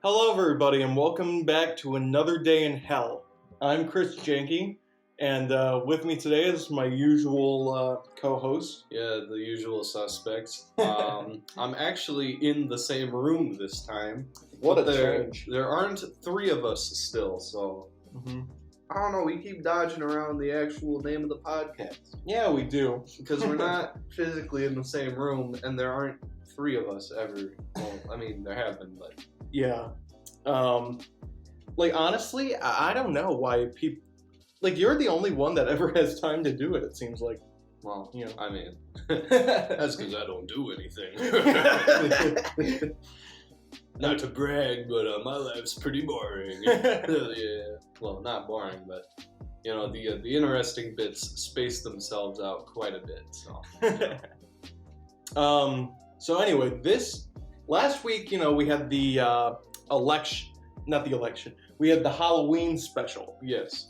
Hello, everybody, and welcome back to another day in hell. I'm Chris Jahnke, and with me today is my usual co-host. Yeah, the usual suspects. I'm actually in the same room this time. What but a change. There aren't three of us still, so... I don't know, we keep dodging around the actual name of the podcast. Yeah, we do. Because we're not physically in the same room, and there aren't three of us ever. Well, I mean, there have been, but... Yeah. Honestly, I don't know why people... you're the only one that ever has time to do it, it seems like. Well, you know. I mean, that's because I don't do anything. Not to brag, but my life's pretty boring. Yeah. Well, not boring, but you know, the interesting bits space themselves out quite a bit. So. So anyway, last week, we had the we had the Halloween special. Yes.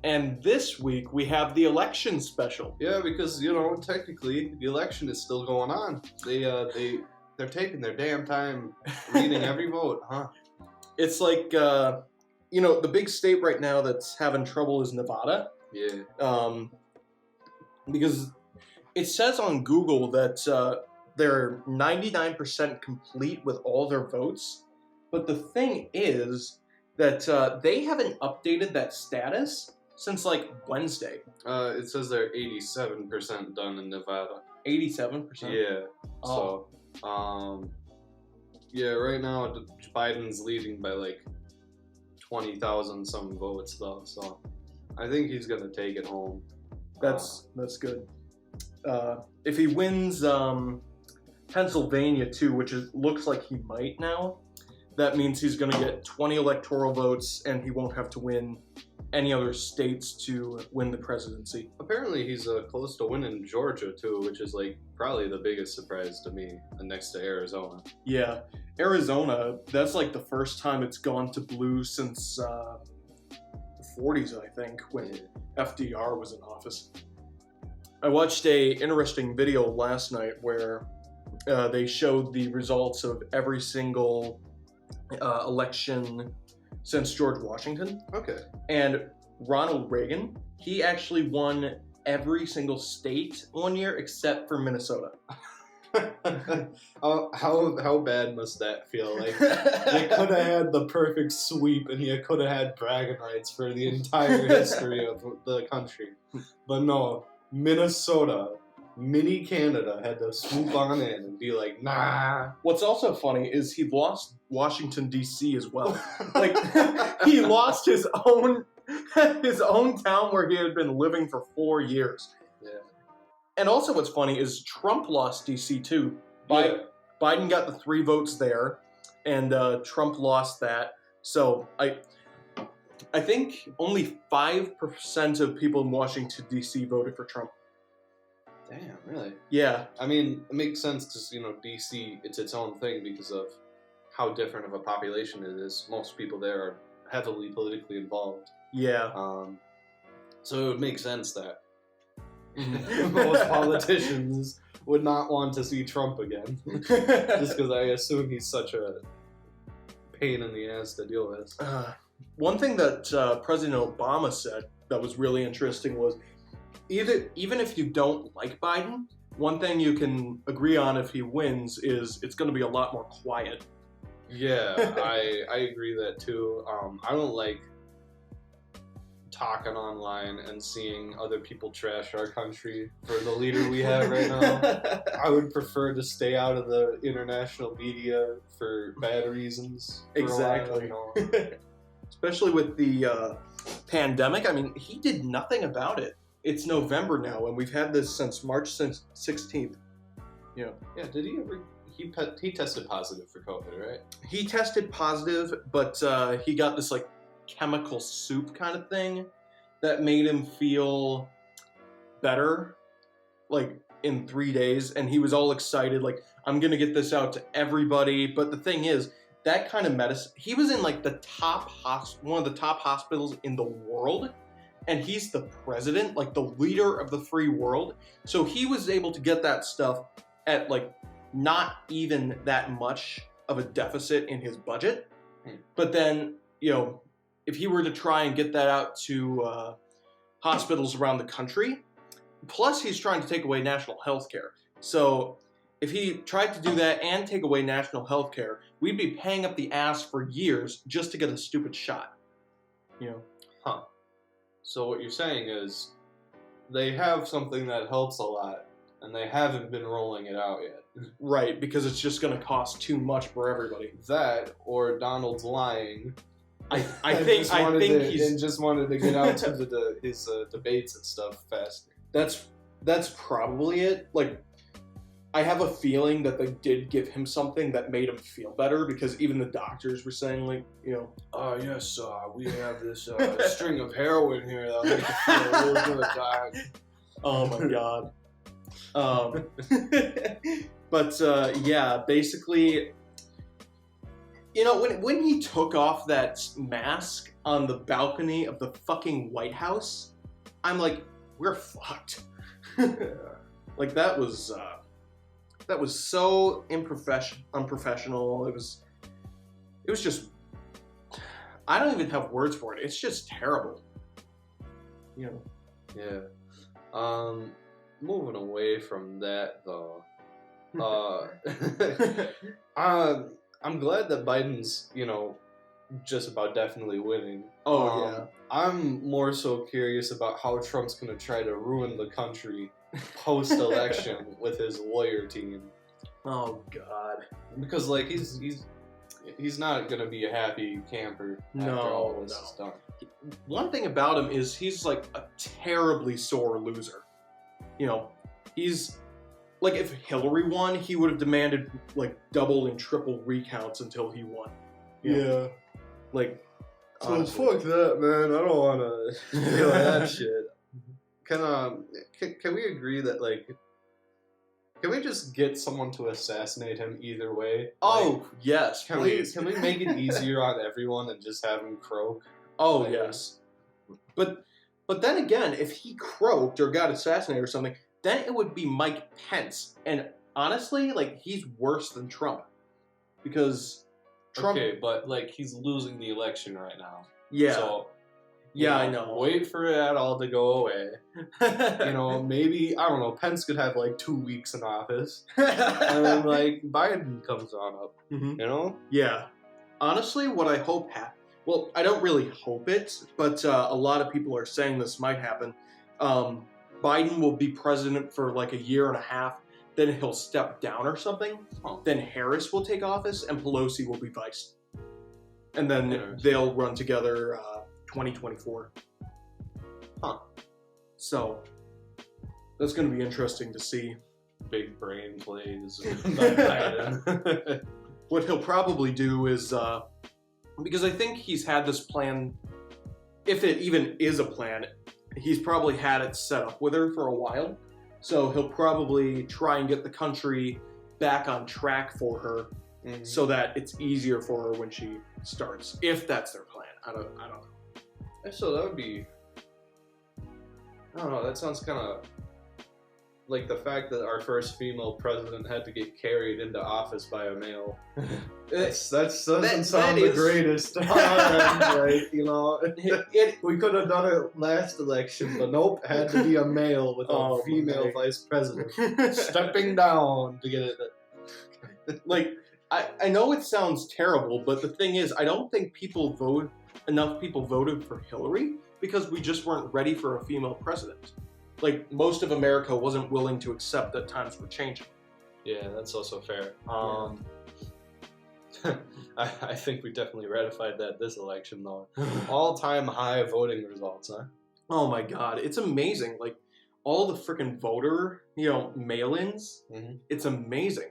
And this week we have the election special. Yeah, because technically the election is still going on. They're taking their damn time reading every vote, huh? It's like, the big state right now that's having trouble is Nevada. Yeah. Because it says on Google that they're 99% complete with all their votes. But the thing is that they haven't updated that status since, Wednesday. It says they're 87% done in Nevada. 87%? Yeah. Oh. So, yeah, right now Biden's leading by 20,000 some votes though, so I think he's gonna take it home. That's good. If he wins Pennsylvania too, which looks like he might now, that means he's gonna get 20 electoral votes and he won't have to win any other states to win the presidency. Apparently he's close to winning Georgia too, which is probably the biggest surprise to me, next to Arizona. Yeah, Arizona, that's the first time it's gone to blue since the 40s, I think, when FDR was in office. I watched a interesting video last night where they showed the results of every single election since George Washington. Okay. And Ronald Reagan, he actually won every single state one year except for Minnesota. How bad must that feel? They could have had the perfect sweep and you could have had bragging rights for the entire history of the country. But no, Minnesota, mini Canada, had to swoop on in and be like, nah. What's also funny is he lost Washington, D.C. as well. He lost his own town where he had been living for 4 years. Yeah. And also what's funny is Trump lost D.C. too. Biden got the 3 votes there, and Trump lost that. So I think only 5% of people in Washington, D.C. voted for Trump. Damn, really? Yeah. I mean, it makes sense because, D.C., it's its own thing because of how different of a population it is. Most people there are heavily politically involved. Yeah. So it would make sense that most politicians would not want to see Trump again. Just because I assume he's such a pain in the ass to deal with. One thing that President Obama said that was really interesting was, even if you don't like Biden, one thing you can agree on if he wins is it's going to be a lot more quiet. Yeah, I agree that too. I don't like talking online and seeing other people trash our country for the leader we have right now. I would prefer to stay out of the international media for bad reasons. Exactly. Especially with the pandemic. I mean, he did nothing about it. It's November now, and we've had this since March 16th. Yeah. Yeah, did he ever... He tested positive for COVID, right? He tested positive, but he got this chemical soup kind of thing that made him feel better in 3 days, and he was all excited, I'm gonna get this out to everybody. But the thing is, that kind of medicine, he was in one of the top hospitals in the world, and he's the president, the leader of the free world. So he was able to get that stuff at not even that much of a deficit in his budget. But then, if he were to try and get that out to hospitals around the country, plus he's trying to take away national health care. So if he tried to do that and take away national health care, we'd be paying up the ass for years just to get a stupid shot. Huh. So what you're saying is they have something that helps a lot, and they haven't been rolling it out yet. Right, because it's just going to cost too much for everybody. That, or Donald's lying. I think he just wanted to get out to his debates and stuff faster. That's probably it. Like, I have a feeling that they did give him something that made him feel better, because even the doctors were saying, like, oh yes, we have this string of heroin here that'll make you feel real good, Doc. Oh my god. But yeah, basically, when he took off that mask on the balcony of the fucking White House, I'm like, we're fucked. Like, that was so unprofessional. It was just, I don't even have words for it. It's just terrible. Yeah. Moving away from that, though, I'm glad that Biden's, just about definitely winning. Oh, yeah. I'm more so curious about how Trump's going to try to ruin the country post-election with his lawyer team. Oh, God. Because, like, he's not going to be a happy camper after all this is done. One thing about him is he's, like, a terribly sore loser. He's, like, if Hillary won, he would have demanded, like, double and triple recounts until he won. Yeah. Like, so honestly. Fuck that, man. I don't want to feel that shit. Can we agree that, like, can we just get someone to assassinate him either way? Oh, yes, please. Can we make it easier on everyone and just have him croak? Oh, like, yes. But then again, if he croaked or got assassinated or something, then it would be Mike Pence. And honestly, like, he's worse than Trump. Because Trump... Okay, but, like, he's losing the election right now. Yeah. So, I know. Wait for that all to go away. Maybe, I don't know, Pence could have, like, 2 weeks in office. And then, like, Biden comes on up. Mm-hmm. Yeah. Honestly, what I hope happens... Well, I don't really hope it, but a lot of people are saying this might happen. Biden will be president for like a year and a half, then he'll step down or something. Then Harris will take office, and Pelosi will be vice. And then they'll run together 2024. Huh. So, that's going to be interesting to see. Big brain plays by Biden. What he'll probably do is... because I think he's had this plan, if it even is a plan, he's probably had it set up with her for a while. So he'll probably try and get the country back on track for her, so that it's easier for her when she starts, if that's their plan. I don't know. So that would be, I don't know, that sounds kind of like the fact that our first female president had to get carried into office by a male. That doesn't sound the greatest. We could have done it last election, but nope, had to be a male with a female vice president stepping down to get it. Like, I know it sounds terrible, but the thing is, I don't think enough people voted for Hillary because we just weren't ready for a female president. Like, most of America wasn't willing to accept that times were changing. Yeah, that's also fair. I think we definitely ratified that this election, though. All-time high voting results, huh? Oh my god, it's amazing. Like, all the freaking voter, mail-ins, it's amazing.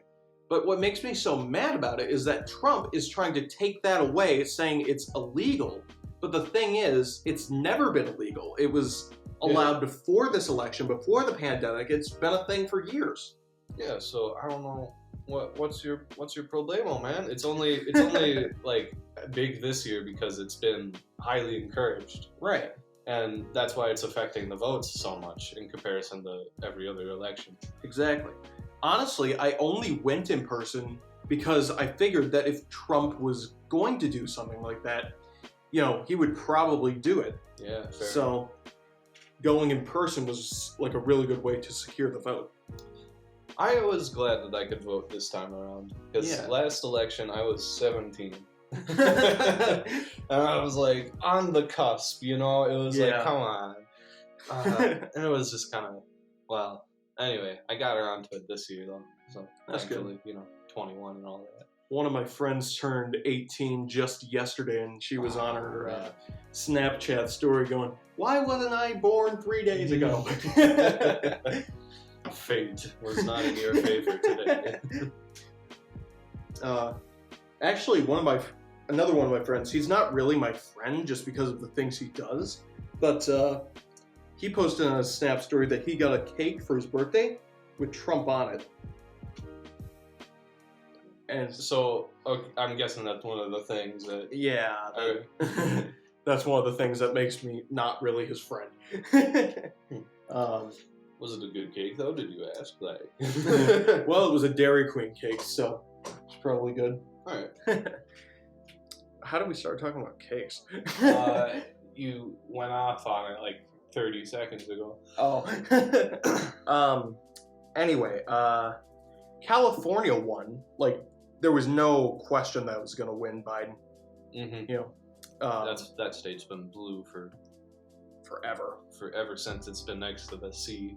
But what makes me so mad about it is that Trump is trying to take that away, saying it's illegal. But the thing is, it's never been illegal. It was allowed before this election, before the pandemic. It's been a thing for years. Yeah, so I don't know what's your problemo, man. It's only like big this year because it's been highly encouraged. Right. And that's why it's affecting the votes so much in comparison to every other election. Exactly. Honestly, I only went in person because I figured that if Trump was going to do something like that, he would probably do it. Yeah, fair. So going in person was like a really good way to secure the vote. I was glad that I could vote this time around, because last election I was 17. And I was like on the cusp, it was like, come on. And it was just kind of, well, anyway, I got around to it this year though, so that's actually, 21 and all that. One of my friends turned 18 just yesterday, and she was on her Snapchat story going, "Why wasn't I born 3 days ago?" Fate was not in your favor today. Actually, another one of my friends, he's not really my friend just because of the things he does, but he posted on a Snap story that he got a cake for his birthday with Trump on it. And so I'm guessing that's one of the things that... Yeah. That's one of the things that makes me not really his friend. Was it a good cake, though? Did you ask? Well, it was a Dairy Queen cake, so it's probably good. All right. How did we start talking about cakes? You went off on it like 30 seconds ago. Oh. Anyway, California won. Like, there was no question that was going to win Biden. Mm-hmm. That state's been blue forever since it's been next to the sea.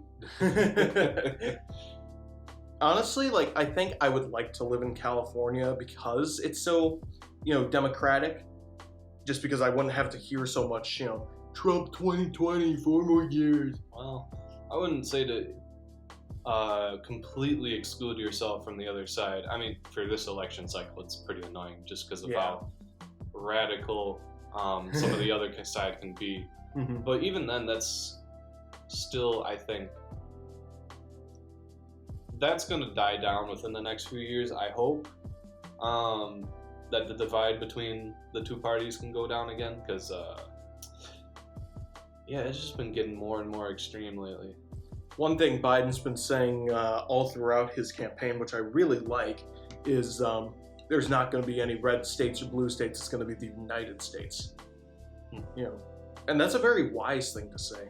Honestly, I think I would like to live in California because it's so, democratic. Just because I wouldn't have to hear so much, Trump 2020, 4 more years. Well, I wouldn't say to completely exclude yourself from the other side. I mean, for this election cycle, it's pretty annoying just because of how radical some of the other side can be. Mm-hmm. But even then, that's still, I think, that's going to die down within the next few years, I hope. That the divide between the two parties can go down again, because, it's just been getting more and more extreme lately. One thing Biden's been saying all throughout his campaign, which I really like, is there's not going to be any red states or blue states. It's going to be the United States. And that's a very wise thing to say.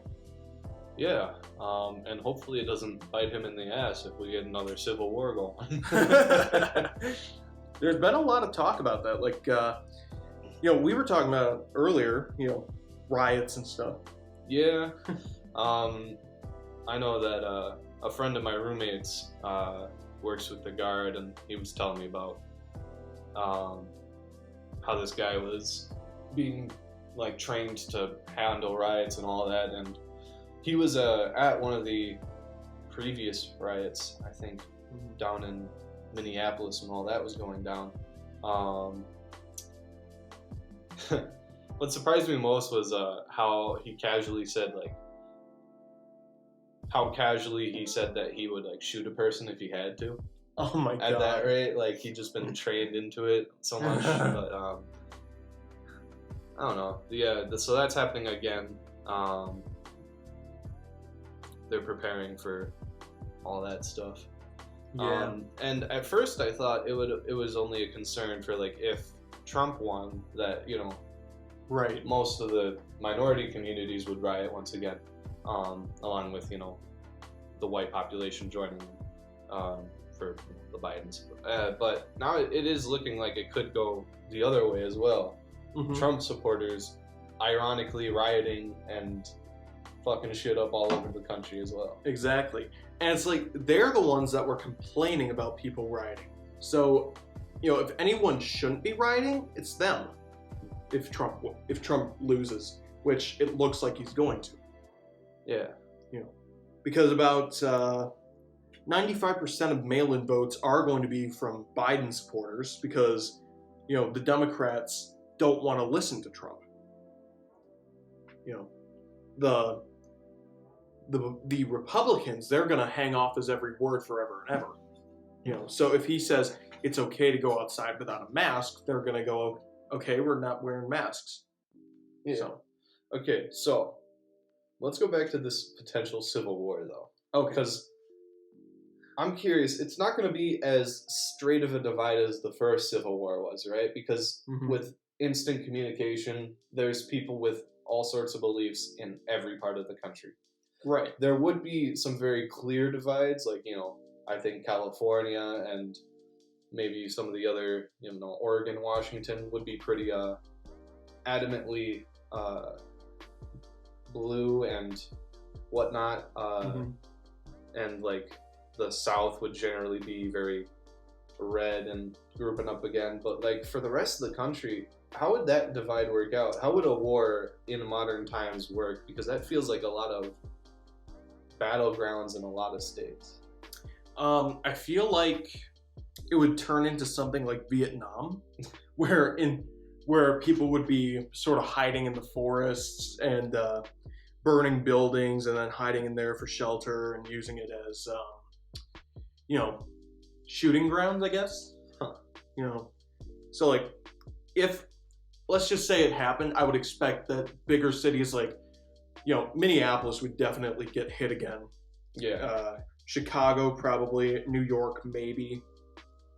Yeah, and hopefully it doesn't bite him in the ass if we get another civil war going. There's been a lot of talk about that. We were talking about earlier, riots and stuff. Yeah. I know that a friend of my roommate's works with the Guard, and he was telling me about how this guy was being trained to handle riots and all that, and he was at one of the previous riots, I think, down in Minneapolis when all that was going down. What surprised me most was how he casually said that he would shoot a person if he had to. Oh my god! At that rate, he'd just been trained into it so much. But I don't know. Yeah, so that's happening again. They're preparing for all that stuff. Yeah. And at first I thought it was only a concern for if Trump won, that right, most of the minority communities would riot once again, along with the white population joining for the Bidens. But now it is looking like it could go the other way as well. Mm-hmm. Trump supporters ironically rioting and fucking shit up all over the country as well. Exactly. And it's they're the ones that were complaining about people rioting. So, if anyone shouldn't be rioting, it's them. If Trump loses, which it looks like he's going to. Yeah. Because about 95% of mail-in votes are going to be from Biden supporters because, the Democrats don't want to listen to Trump. The Republicans, they're going to hang off his every word forever and ever. So if he says it's okay to go outside without a mask, they're going to go, okay, we're not wearing masks. Yeah. So. Okay, so let's go back to this potential civil war, though. Okay. Because I'm curious. It's not going to be as straight of a divide as the first Civil War was, right? Because with instant communication, there's people with all sorts of beliefs in every part of the country. Right. There would be some very clear divides, like, I think California and maybe some of the other, Oregon, Washington would be pretty adamantly blue and whatnot. And, like, the South would generally be very red and grouping up again. But, like, for the rest of the country, how would that divide work out? How would a war in modern times work? Because that feels like a lot of battlegrounds in a lot of states. I feel like it would turn into something like Vietnam, where people would be sort of hiding in the forests and burning buildings and then hiding in there for shelter and using it as shooting grounds, I guess. So like, if let's just say it happened, I would expect that bigger cities like Minneapolis would definitely get hit again. Yeah. Chicago probably, New York maybe,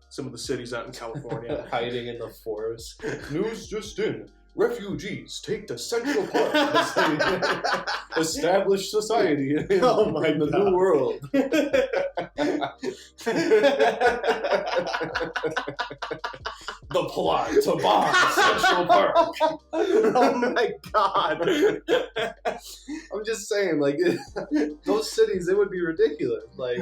some of the cities out in California. Hiding in the forest. News just in. Refugees take to Central Park as they establish society in the New World. The plot to bomb Central Park. Oh my God. I'm just saying, like, those cities, it would be ridiculous. Like,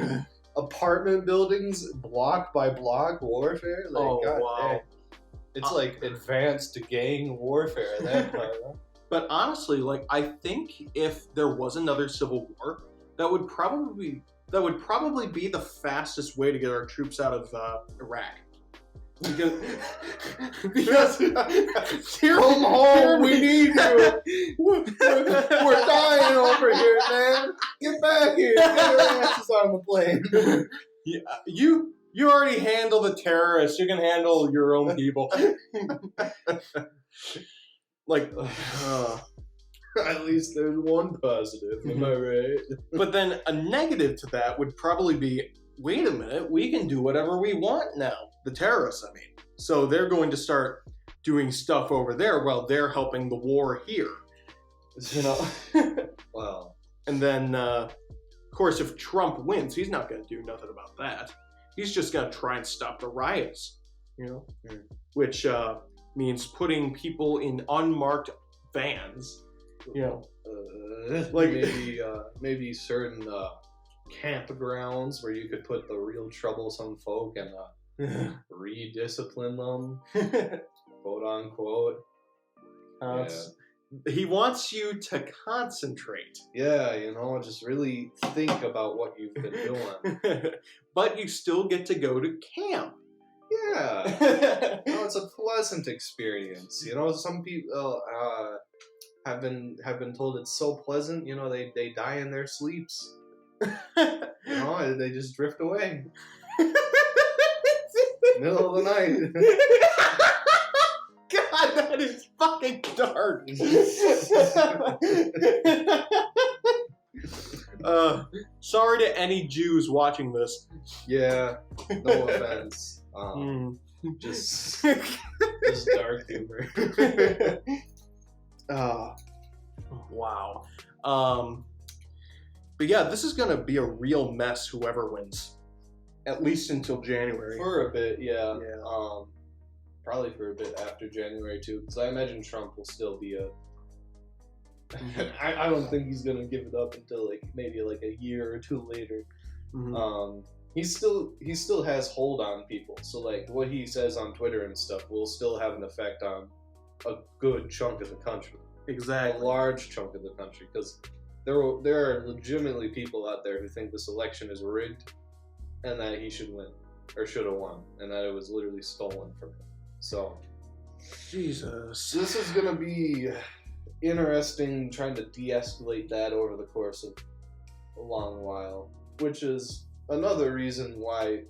apartment buildings, block by block warfare. Like, wow. Dang. It's like advanced gang warfare at that point. Huh? But honestly, like, I think if there was another civil war, that would probably be the fastest way to get our troops out of Iraq. Because come home, we need you. We're dying over here, man. Get back here. Get your asses on the plane. Yeah, you already handle the terrorists. You can handle your own people. Like, at least there's one positive. Am I right? But then a negative to that would probably be, wait a minute, we can do whatever we want now. The terrorists, I mean. So they're going to start doing stuff over there while they're helping the war here. Wow. And then, of course, if Trump wins, he's not going to do nothing about that. He's just going to try and stop the riots, which means putting people in unmarked vans, like maybe certain campgrounds where you could put the real troublesome folk and rediscipline them, quote unquote. He wants you to concentrate. Yeah, just really think about what you've been doing. But you still get to go to camp. Yeah. It's a pleasant experience. Some people have been told it's so pleasant, they die in their sleeps. They just drift away. Middle of the night. God, that is fucking dark. Sorry to any Jews watching this. Yeah, no offense. Just dark humor. Wow. But yeah, this is gonna be a real mess. Whoever wins, at least until January. For a bit, yeah. Probably for a bit after January too, because I imagine Trump will still be a. I don't think he's gonna give it up until maybe a year or two later. Mm-hmm. He still has hold on people, so what he says on Twitter and stuff will still have an effect on a good chunk of the country. Exactly, a large chunk of the country, because there are legitimately people out there who think this election is rigged, and that he should win or should have won, and that it was literally stolen from him. So, Jesus, this is gonna be interesting trying to de-escalate that over the course of a long while, which is another reason why.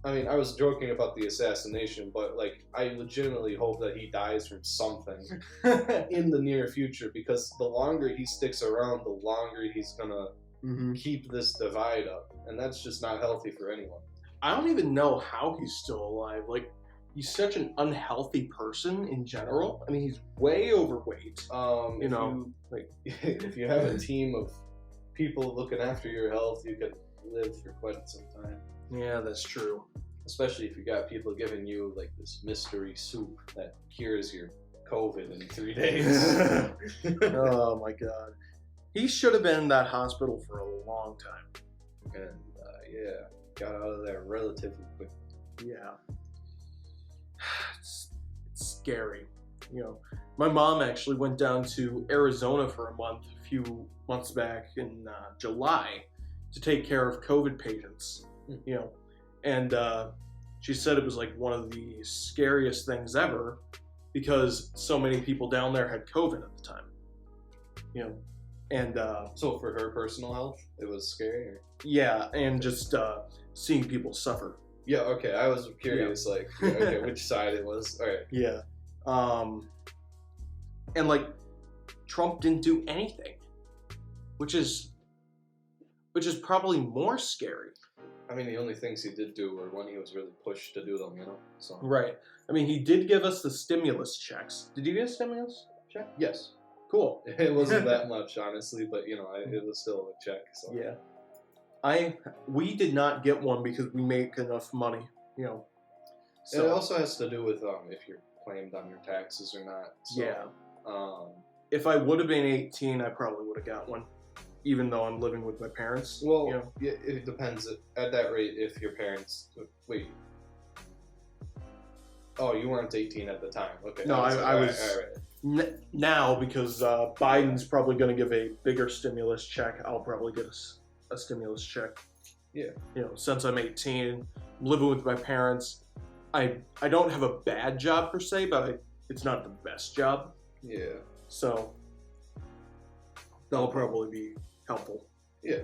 I mean, I was joking about the assassination, but I legitimately hope that he dies from something in the near future, because the longer he sticks around, the longer he's gonna keep this divide up, and that's just not healthy for anyone. I don't even know how he's still alive. Like, he's such an unhealthy person in general. I mean, he's way overweight. If you have a team of people looking after your health, you could live for quite some time. Yeah, that's true. Especially if you got people giving you like this mystery soup that cures your COVID in 3 days. Oh my god. He should have been in that hospital for a long time. And got out of there relatively quick. Yeah. It's scary. My mom actually went down to Arizona for a few months back in July to take care of COVID patients, and she said it was like one of the scariest things ever because so many people down there had COVID at the time, and So for her personal health, it was scary? Or? Yeah, and just seeing people suffer. Yeah, okay, I was curious, which side it was. All right. Yeah. And like, Trump didn't do anything, which is probably more scary. I mean, the only things he did do were when he was really pushed to do them, So. Right. I mean, he did give us the stimulus checks. Did you get a stimulus check? Yes. Cool. It wasn't that much, honestly, but it was still a check. So. Yeah. We did not get one because we make enough money, So it also has to do with if you're claimed on your taxes or not. So, yeah. If I would have been 18, I probably would have got one, even though I'm living with my parents. Well, it depends. At that rate, if your parents... Wait. Oh, you weren't 18 at the time. Okay. No, I was... All right. Now, because Biden's probably going to give a bigger stimulus check, I'll probably get a stimulus check. Yeah. Since I'm 18, I'm living with my parents. I don't have a bad job per se, but it's not the best job. Yeah. So that'll probably be helpful. Yeah.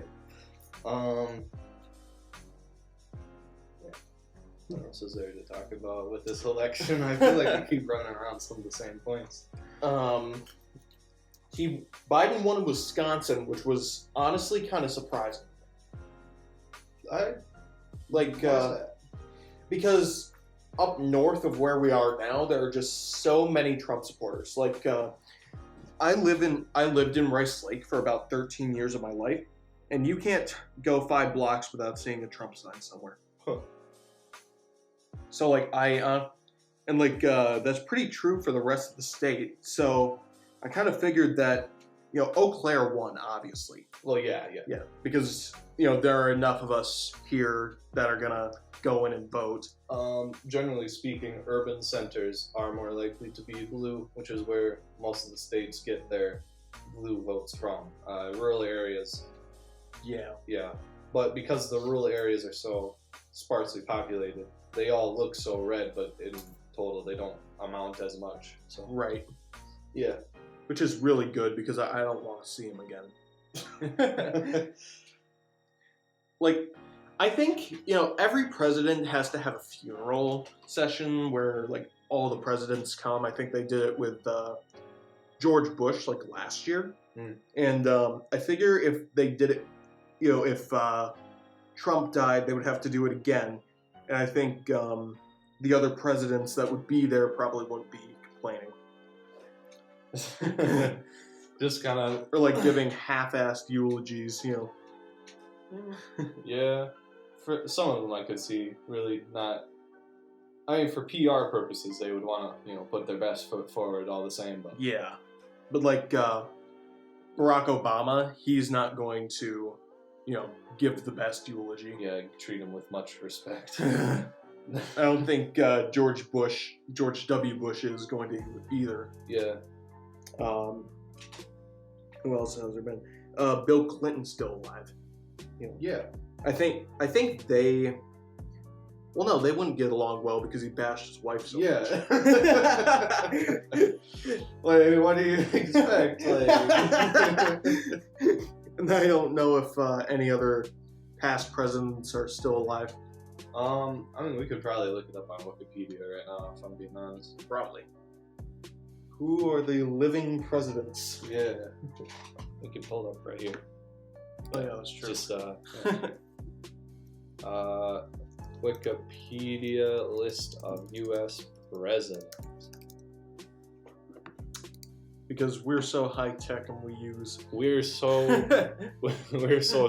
What else is there to talk about with this election? I feel like we keep running around some of the same points. Biden won Wisconsin, which was honestly kind of surprising. Because up north of where we are now, there are just so many Trump supporters. Like, I lived in Rice Lake for about 13 years of my life, and you can't go 5 blocks without seeing a Trump sign somewhere. Huh. So that's pretty true for the rest of the state. So I kind of figured that, Eau Claire won, obviously. Well, yeah. Yeah, because, there are enough of us here that are going to go in and vote. Generally speaking, urban centers are more likely to be blue, which is where most of the states get their blue votes from. Rural areas. Yeah. But because the rural areas are so sparsely populated, they all look so red, but in total they don't amount as much. So. Right. Yeah. Which is really good because I don't want to see him again. I think, every president has to have a funeral session where, all the presidents come. I think they did it with George Bush, last year. Mm. And I figure if they did it, if Trump died, they would have to do it again. And I think the other presidents that would be there probably wouldn't be complaining. Just kind of... Or, giving half-assed eulogies, Yeah. For some of them I could see really not... I mean, for PR purposes, they would want to, put their best foot forward all the same. But yeah. But, Barack Obama, he's not going to, give the best eulogy. Yeah, treat him with much respect. I don't think George W. Bush is going to either. Yeah. Who else has there been? Bill Clinton's still alive. Yeah. I think they... Well, no, they wouldn't get along well because he bashed his wife so much. What do you expect? And I don't know if any other past presidents are still alive. I mean, we could probably look it up on Wikipedia right now, if I'm being honest. Probably. Who are the living presidents? Yeah. We can pull it up right here. Oh yeah, that's true. Just Wikipedia list of U.S. presidents. Because we're so high tech and we use. We're so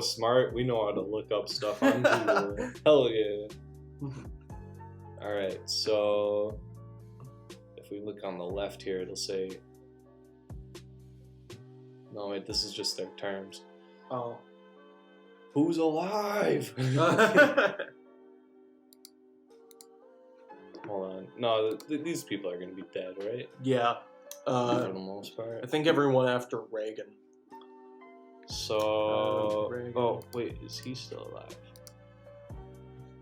smart. We know how to look up stuff on Google. Hell yeah! All right, so if we look on the left here, it'll say. No wait, this is just their terms. Oh. Who's alive? Hold on. No, these people are gonna be dead, right? Yeah. For the most part. I think everyone after Reagan. So. Reagan. Oh wait, is he still alive?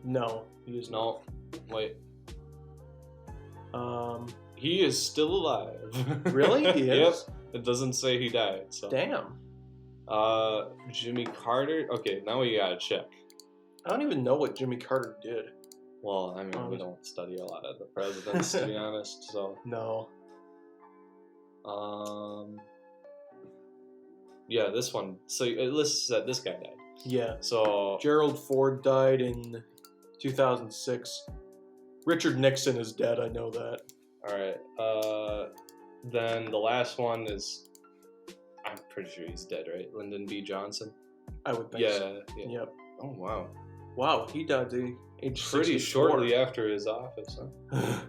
No, he is No. Wait. not. He is still alive. Really? He is? Yep. It doesn't say he died. So. Damn. Jimmy Carter. Okay, now we gotta check. I don't even know what Jimmy Carter did. Well, I mean, we don't study a lot of the presidents, to be honest. So. No. Yeah, this one. So it lists that this guy died. Yeah. So. Gerald Ford died in 2006. Richard Nixon is dead. I know that. All right. Then the last one is. I'm pretty sure he's dead, right? Lyndon B. Johnson. I would think so. Yeah. Yep. Oh wow. Wow, he died at age Pretty 64. shortly after his office, huh?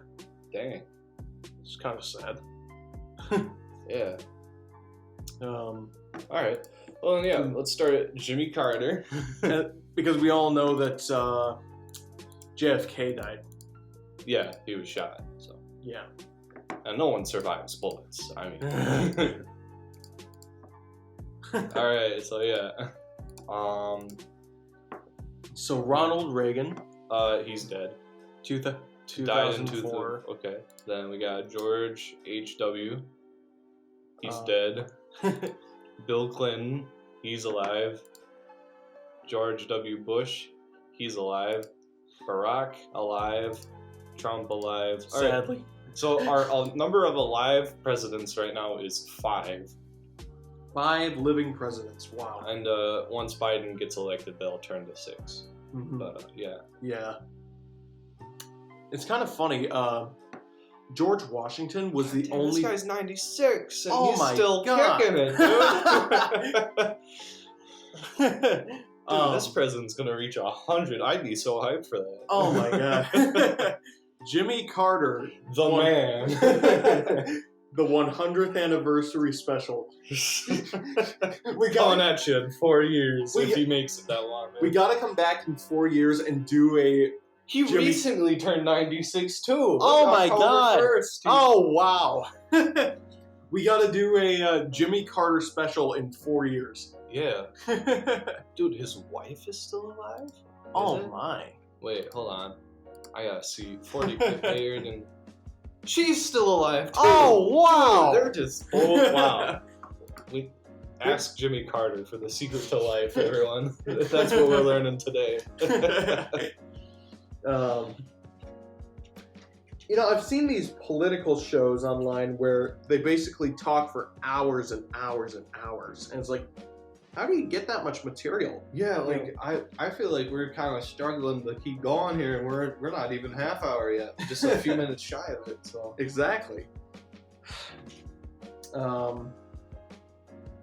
Dang. It's kind of sad. Yeah. Um, All right. Well, then, yeah. Let's start at Jimmy Carter. because we all know that JFK died. Yeah, he was shot. So. Yeah. And no one survives bullets. I mean. All right. So yeah. So Ronald Reagan. He's dead. 2004. Died in 2004. Okay. Then we got George H.W. He's dead. Bill Clinton. He's alive. George W. Bush. He's alive. Barack alive. Trump alive. All Sadly. right. So our number of alive presidents right now is 5. 5 living presidents. Wow. And once Biden gets elected, they'll turn to 6. Mm-hmm. But yeah. Yeah. It's kind of funny. George Washington was the only. This guy's 96 and Oh he's my still God. kicking it, dude. Dude, this president's gonna reach 100. I'd be so hyped for that. Oh my God. Jimmy Carter. The man. The 100th anniversary special. We're going at you in 4 years if got- he makes it that long. Man. We gotta come back in 4 years and do a. He Jimmy- recently turned 96 too. Oh my October God. 1st. Oh wow. We gotta do a Jimmy Carter special in 4 years. Yeah. Dude, his wife is still alive? Oh Is it? my. Wait, hold on. I gotta see. 40 aired and she's still alive too. Oh wow. Dude, they're just wow. We ask Jimmy Carter for the secret to life, everyone. That's what we're learning today. You know, I've seen these political shows online where they basically talk for hours and hours and hours, and it's like, how do you get that much material? Yeah, like I feel like we're kind of struggling to keep going here, and we're not even half hour yet, just a few minutes shy of it. So Exactly.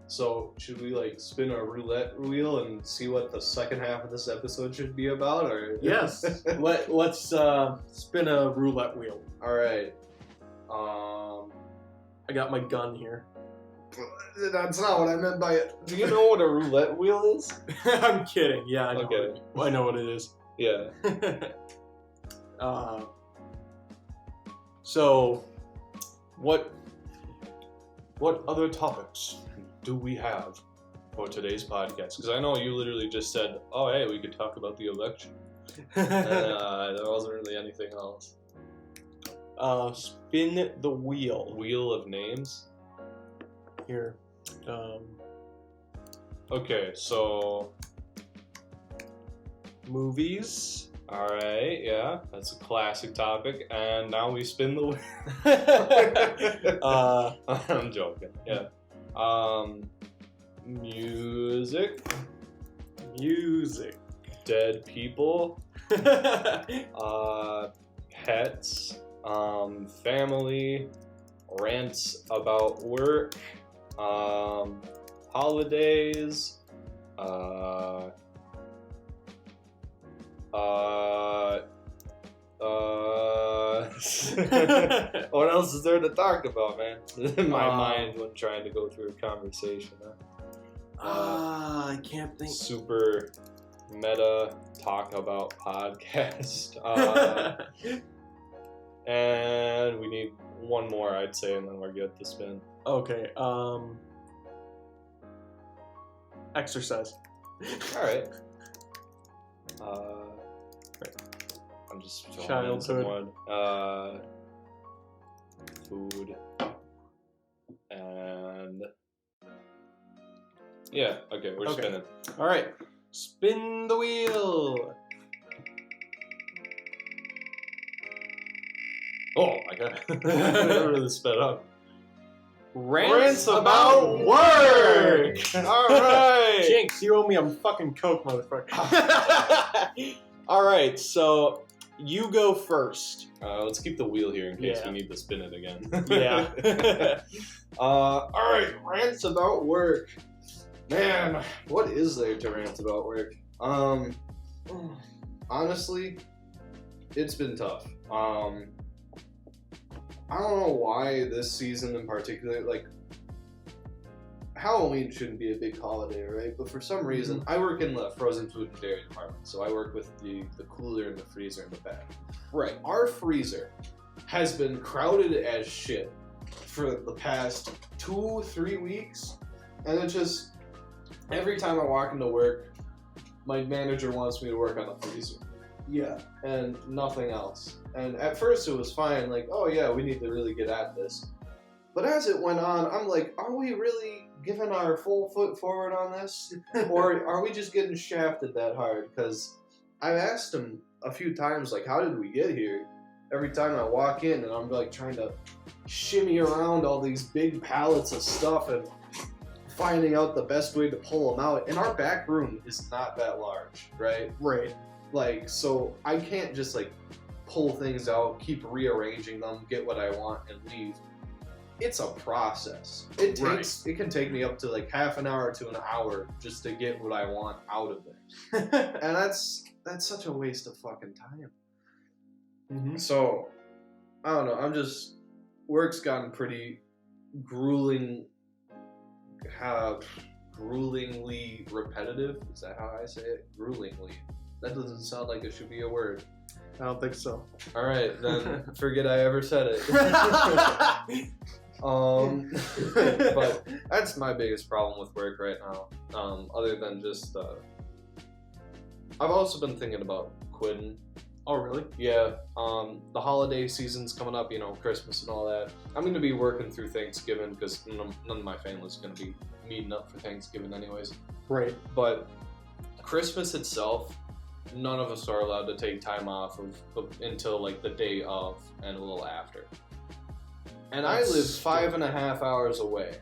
So should we like spin a roulette wheel and see what the second half of this episode should be about, or Yes. Let's spin a roulette wheel. All right. I got my gun here. That's not what I meant by it. Do you know what a roulette wheel is? I'm kidding. Yeah, I know. Okay. I know what it is. Yeah. So, what other topics do we have For today's podcast, because I know you literally just said, "Oh, hey, we could talk about the election." And, there wasn't really anything else. Spin the wheel. Wheel of names. Here. Okay, so Movies. all right, yeah, that's a classic topic. And now we spin the wheel. I'm joking. Yeah. Music. Music. Dead people. Pets. Family. Rants about work. Holidays. What else is there to talk about, man? My mind when trying to go through a conversation. I can't think. Super meta talk about podcast. And we need one more, I'd say, and then we're good to spin. Okay. Exercise. All right. I'm just childhood. Food. And yeah, okay, we're spinning. All right, spin the wheel. Oh my god, that really sped up. Rants about work. All right, Jinx, you owe me a fucking Coke, motherfucker. All right, so you go first. Let's keep the wheel here in case we need to spin it again. Yeah. All right, rants about work. Man, what is there to rant about work? Honestly, it's been tough. I don't know why this season in particular, like, Halloween shouldn't be a big holiday, right? But for some reason, I work in the frozen food and dairy department, so I work with the cooler and the freezer in the back. Right, our freezer has been crowded as shit for the past 2-3 weeks, and it just, every time I walk into work, my manager wants me to work on the freezer. Yeah. And nothing else. And at first it was fine, like, oh yeah, we need to really get at this. But as it went on, I'm like, are we really giving our full foot forward on this? Or are we just getting shafted that hard? Because I've asked him a few times, like, how did we get here? Every time I walk in and I'm like trying to shimmy around all these big pallets of stuff and finding out the best way to pull them out. And our back room is not that large, right? Right. Like, so I can't just like pull things out, keep rearranging them, get what I want, and leave. It's a process. It can take me up to like half an hour to an hour just to get what I want out of there. And that's such a waste of fucking time. Mm-hmm. So, I don't know, work's gotten pretty gruelingly repetitive. Is that how I say it? Gruelingly. That doesn't sound like it should be a word. I don't think so. All right, then forget I ever said it. But that's my biggest problem with work right now. Other than just, I've also been thinking about quitting. Oh, really? Yeah. The holiday season's coming up, Christmas and all that. I'm going to be working through Thanksgiving because none of my family's going to be meeting up for Thanksgiving anyways. Right. But Christmas itself, none of us are allowed to take time off until like the day of and a little after. And I live 5.5 hours away.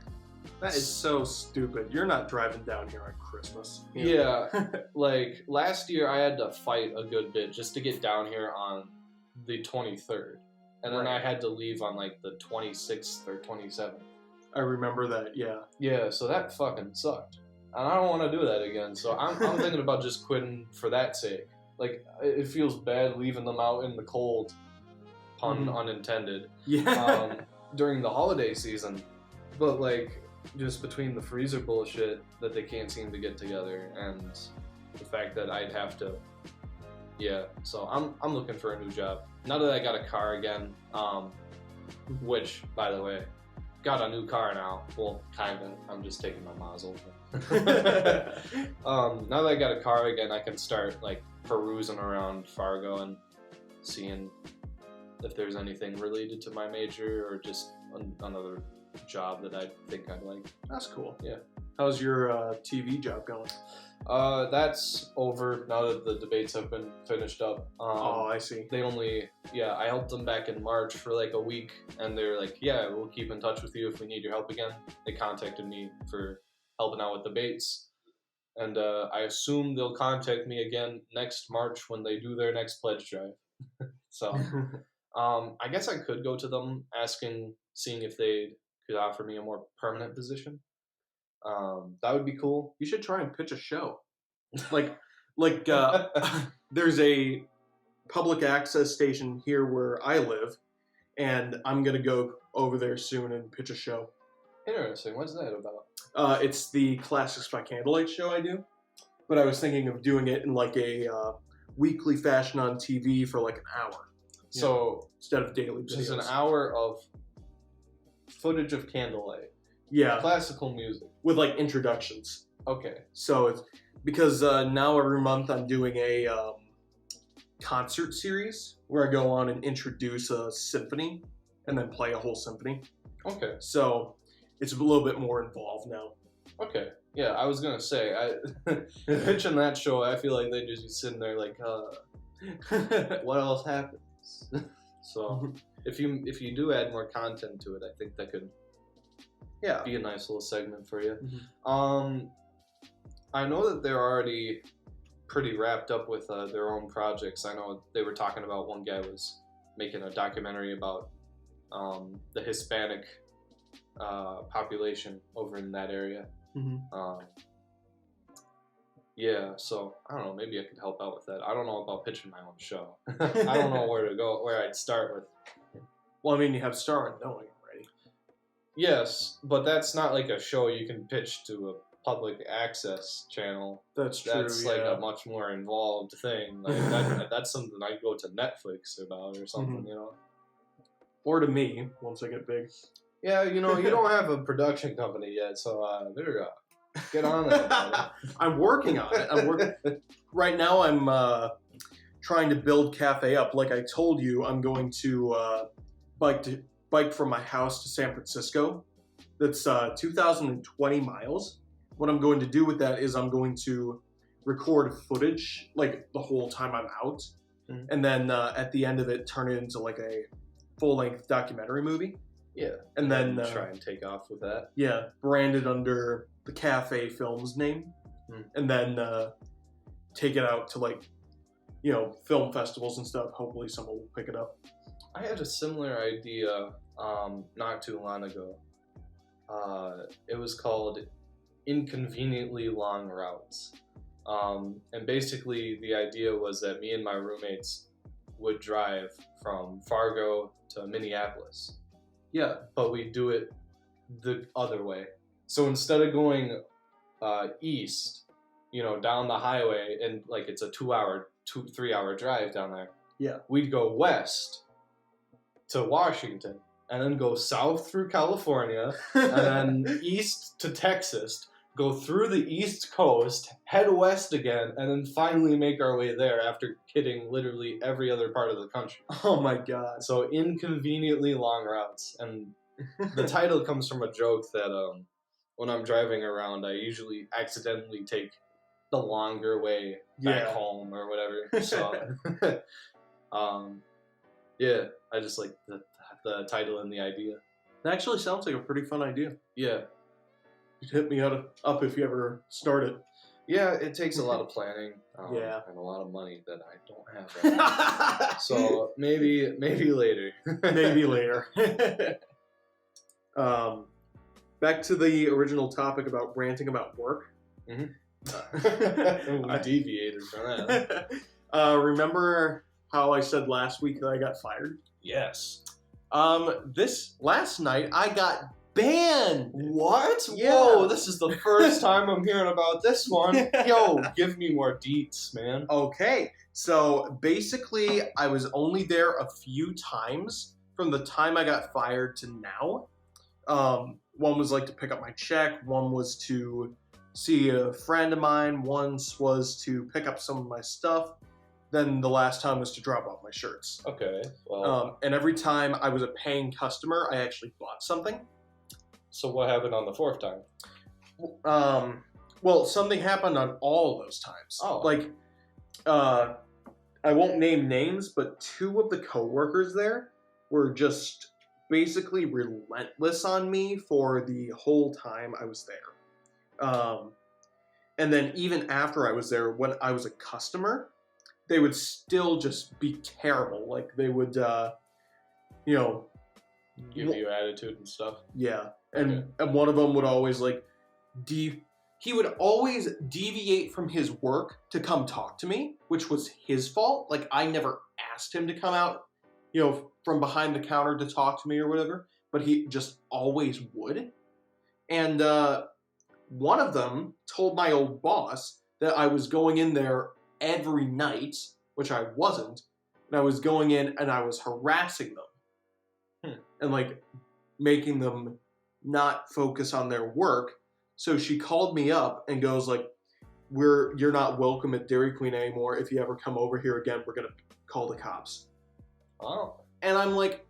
That is so stupid. You're not driving down here on Christmas. Yeah. Like last year I had to fight a good bit just to get down here on the 23rd. And then I had to leave on like the 26th or 27th. I remember that, yeah. Yeah, so that fucking sucked. And I don't want to do that again. So I'm thinking about just quitting for that sake. Like, it feels bad leaving them out in the cold, pun unintended, during the holiday season. But, like, just between the freezer bullshit that they can't seem to get together and the fact that I'd have to... Yeah, so I'm looking for a new job. Now that I got a car again, which, by the way, got a new car now. Well, kind of. I'm just taking my mazel. Now that I got a car again, I can start like perusing around Fargo and seeing if there's anything related to my major or just another job that I think I'd like. That's cool. Yeah. How's your TV job going? That's over now that the debates have been finished up. I see. I helped them back in March for like a week, and they're like, yeah, we'll keep in touch with you if we need your help again. They contacted me for helping out with debates, And I assume they'll contact me again next March when they do their next pledge drive. So I guess I could go to them seeing if they could offer me a more permanent position. That would be cool. You should try and pitch a show. Like there's a public access station here where I live, and I'm gonna go over there soon and pitch a show. Interesting. What's that about? It's the Classics by Candlelight show I do, but I was thinking of doing it in like a weekly fashion on TV for like an hour. So instead of daily videos. Just an hour of footage of Candlelight. Yeah. Classical music. With like introductions. Okay. So it's because now every month I'm doing a concert series where I go on and introduce a symphony and then play a whole symphony. Okay. So it's a little bit more involved now. Okay. Yeah, I was gonna say, pitching that show, I feel like they'd just be sitting there like, what else happens? So if you do add more content to it, I think that could be a nice little segment for you. Mm-hmm. I know that they're already pretty wrapped up with their own projects. I know they were talking about one guy was making a documentary about the Hispanic population over in that area. Mm-hmm. Yeah, so I don't know. Maybe I could help out with that. I don't know about pitching my own show. I don't know where to go, where I'd start with. Well, I mean, you have Star and Knowing already. Yes, but that's not like a show you can pitch to a public access channel. That's true. That's like a much more involved thing. Like that's something I'd go to Netflix about or something, you know. Or to me once I get big. Yeah, you know, you don't have a production company yet, so there get on it. I'm working on it. Right now. I'm trying to build C.A.F.E up. Like I told you, I'm going to bike from my house to San Francisco. That's 2,020 miles. What I'm going to do with that is I'm going to record footage like the whole time I'm out, and then at the end of it, turn it into like a full-length documentary movie. Yeah, and then try and take off with that. Yeah, branded under the C.A.F.E Films name, and then take it out to like, you know, film festivals and stuff. Hopefully, someone will pick it up. I had a similar idea not too long ago. It was called Inconveniently Long Routes, and basically the idea was that me and my roommates would drive from Fargo to Minneapolis. Yeah, but we do it the other way. So instead of going east, you know, down the highway, and like it's a 3 hour drive down there. Yeah, we'd go west to Washington, and then go south through California, and then east to Texas, go through the East Coast, head west again, and then finally make our way there after hitting literally every other part of the country. Oh my god. So Inconveniently Long Routes. And the title comes from a joke that when I'm driving around, I usually accidentally take the longer way back home or whatever. So, yeah, I just like the title and the idea. It actually sounds like a pretty fun idea. Yeah. You'd hit me up if you ever start it. Yeah, it takes a lot of planning. And a lot of money that I don't have right now. So maybe later. Maybe later. Back to the original topic about ranting about work. Mm-hmm. I deviated from that. Remember how I said last week that I got fired? Yes. This last night I got banned. What? Yeah. Whoa, this is the first time I'm hearing about this one. Yo, give me more deets, man. Okay, so basically I was only there a few times from the time I got fired to now. One was like to pick up my check, one was to see a friend of mine, once was to pick up some of my stuff, then the last time was to drop off my shirts. Okay, well... and every time I was a paying customer, I actually bought something. So what happened on the fourth time? Well, something happened on all of those times. Oh. Like, I won't name names, but two of the coworkers there were just basically relentless on me for the whole time I was there. And then even after I was there, when I was a customer, they would still just be terrible. Like they would, you know, Give you attitude and stuff. yeah. And one of them would always like, he would always deviate from his work to come talk to me, which was his fault. Like I never asked him to come out, you know, from behind the counter to talk to me or whatever, but he just always would. And one of them told my old boss that I was going in there every night, which I wasn't, and I was going in and I was harassing them and like making them not focus on their work. So she called me up and goes like, you're not welcome at Dairy Queen anymore. If you ever come over here again, we're gonna call the cops. Oh. And I'm like,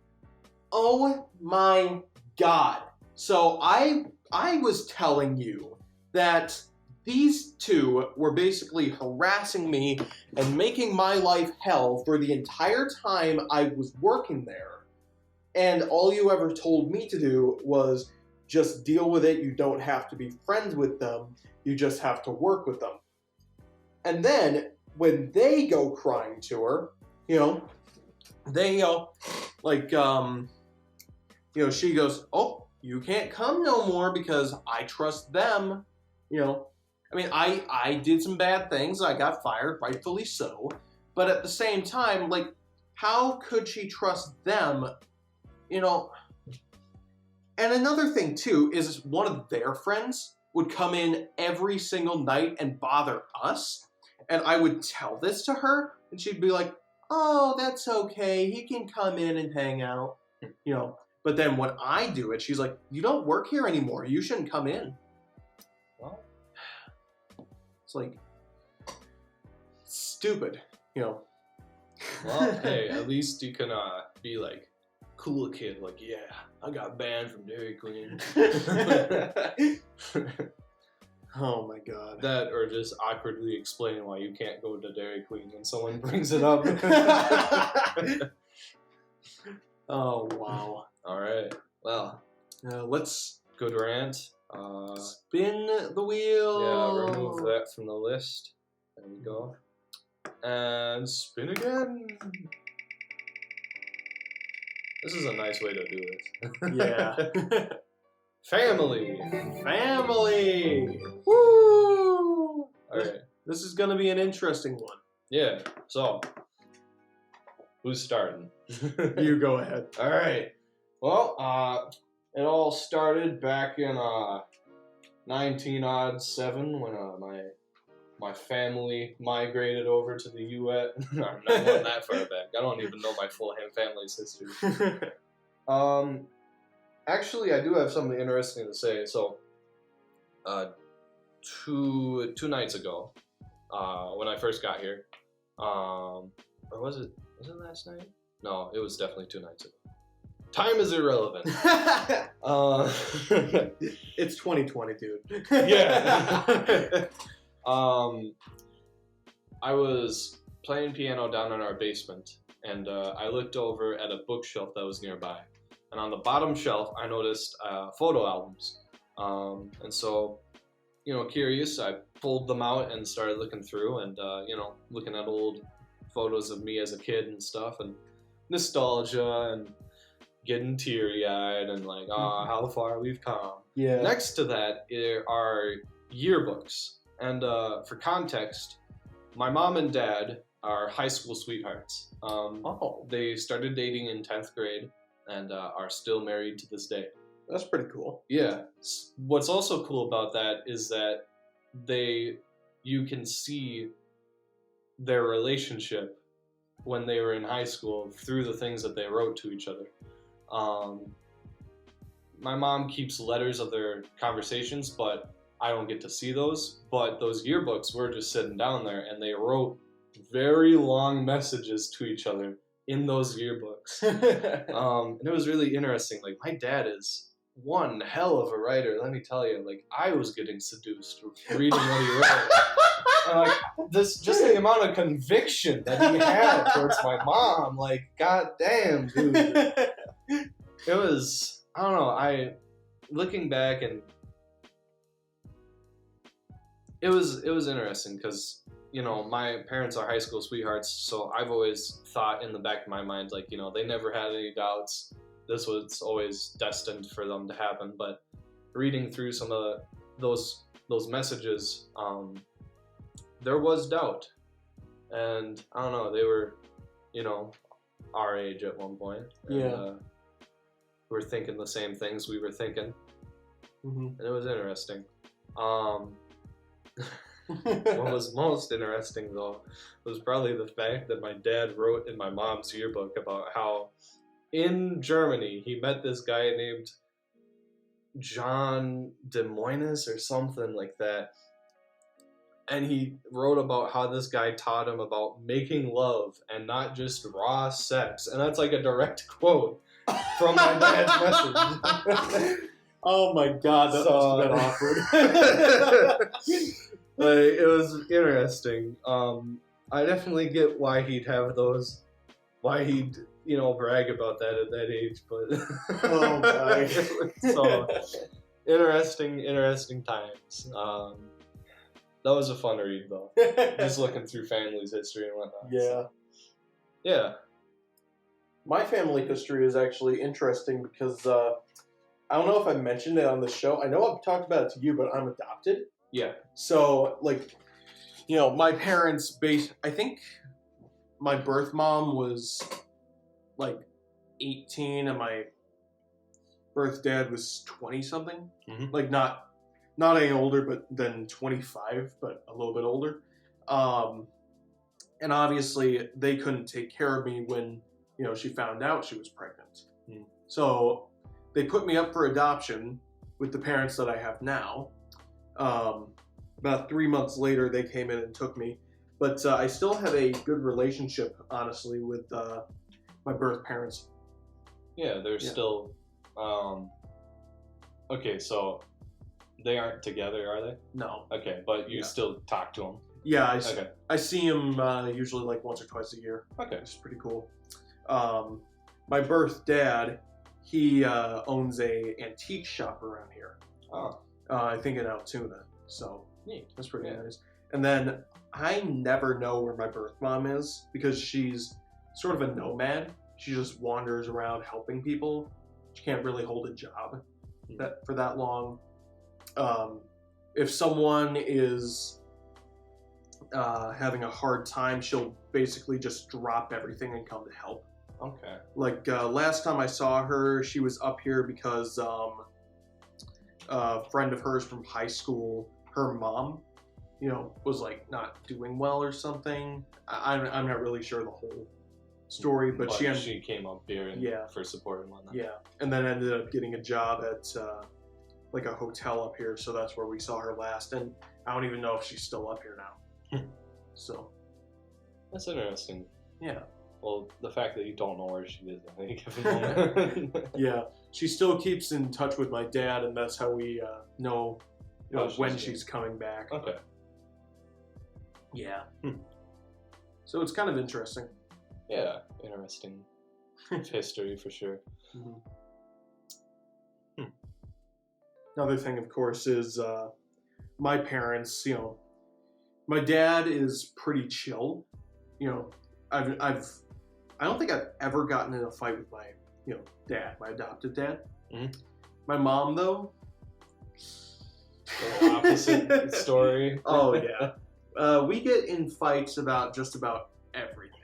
oh my God. So I was telling you that these two were basically harassing me and making my life hell for the entire time I was working there. And all you ever told me to do was just deal with it. You don't have to be friends with them. You just have to work with them. And then when they go crying to her, you know, they like, you know, she goes, oh, you can't come no more because I trust them. You know, I mean, I did some bad things. I got fired, rightfully so. But at the same time, like, how could she trust them? You know, and another thing too is one of their friends would come in every single night and bother us. And I would tell this to her and she'd be like, oh, that's okay. He can come in and hang out, you know. But then when I do it, she's like, you don't work here anymore. You shouldn't come in. Well, it's like, stupid, you know. Well, hey, at least you can be like, cool kid, like, yeah, I got banned from Dairy Queen. Oh my God. That, or just awkwardly explaining why you can't go to Dairy Queen when someone brings it up. Oh, wow. All right. Well, let's good rant. spin the wheel. Yeah, remove that from the list. There we go. And spin again. This is a nice way to do it. Yeah. Family. Woo! Alright. This is going to be an interesting one. Yeah. So, who's starting? You go ahead. Alright. Well, it all started back in 1907 when my family migrated over to the U.S. I'm not going that far back. I don't even know my full family's history. Actually, I do have something interesting to say. So, two nights ago, when I first got here, or was it last night? No, it was definitely 2 nights ago. Time is irrelevant. It's 2020, dude. Yeah. I was playing piano down in our basement, and I looked over at a bookshelf that was nearby. And on the bottom shelf, I noticed photo albums. And so, you know, curious, I pulled them out and started looking through and, you know, looking at old photos of me as a kid and stuff, and nostalgia and getting teary-eyed and like, how far we've come. Yeah. Next to that are yearbooks. And for context, my mom and dad are high school sweethearts. They started dating in 10th grade and are still married to this day. That's pretty cool. Yeah. What's also cool about that is that you can see their relationship when they were in high school through the things that they wrote to each other. My mom keeps letters of their conversations, but I don't get to see those. But those yearbooks were just sitting down there, and they wrote very long messages to each other in those yearbooks. And it was really interesting. Like, my dad is one hell of a writer, let me tell you. Like, I was getting seduced reading what he wrote. And like, just the amount of conviction that he had towards my mom, like, goddamn, dude. It was, I don't know, looking back, and It was interesting because, you know, my parents are high school sweethearts, so I've always thought in the back of my mind, like, you know, they never had any doubts. This was always destined for them to happen. But reading through some of those messages, there was doubt. And I don't know, they were, you know, our age at one point. And, Yeah. we're thinking the same things we were thinking. Mm-hmm. And it was interesting. What was most interesting, though, was probably the fact that my dad wrote in my mom's yearbook about how in Germany he met this guy named John de Moines or something like that. And he wrote about how this guy taught him about making love and not just raw sex. And that's like a direct quote from my dad's message. Oh my god, that must have been awkward. It was interesting. I definitely get why he'd have those, why he'd, you know, brag about that at that age, but Oh my. So interesting times. That was a fun read though. Just looking through family's history and whatnot. Yeah. Yeah. My family history is actually interesting because I don't know if I mentioned it on the show. I know I've talked about it to you, but I'm adopted. Yeah. So, like, you know, my parents I think my birth mom was like 18 and my birth dad was 20 something. Mm-hmm. Like not any older, but then 25, but a little bit older. And obviously they couldn't take care of me when, you know, she found out she was pregnant. Mm. So they put me up for adoption with the parents that I have now. About 3 months later, they came in and took me. But I still have a good relationship, honestly, with my birth parents. Yeah, they're still... okay, so they aren't together, are they? No. Okay, but you still talk to them? Yeah, Okay. I see them usually like once or twice a year. Okay. It's pretty cool. My birth dad, he owns a antique shop around here. Oh. I think in Altoona. So neat. That's pretty nice. And then I never know where my birth mom is because she's sort of a nomad. She just wanders around helping people. She can't really hold a job for that long. If someone is having a hard time, she'll basically just drop everything and come to help. Okay. Like last time I saw her, she was up here because a friend of hers from high school, her mom, you know, was like not doing well or something. I'm not really sure the whole story, but she came up here for support and whatnot. Yeah, and then ended up getting a job at like a hotel up here, so that's where we saw her last. And I don't even know if she's still up here now. So that's interesting. Yeah. Well, the fact that you don't know where she is, I think, at the moment. Yeah, she still keeps in touch with my dad, and that's how we know when she's coming back. Okay. Yeah. So it's kind of interesting. Yeah, interesting history for sure. Mm-hmm. Another thing, of course, is my parents. You know, my dad is pretty chill. You know, I don't think I've ever gotten in a fight with my, you know, dad, my adopted dad. Mm-hmm. My mom, though. The opposite story. Oh yeah. We get in fights about just about everything.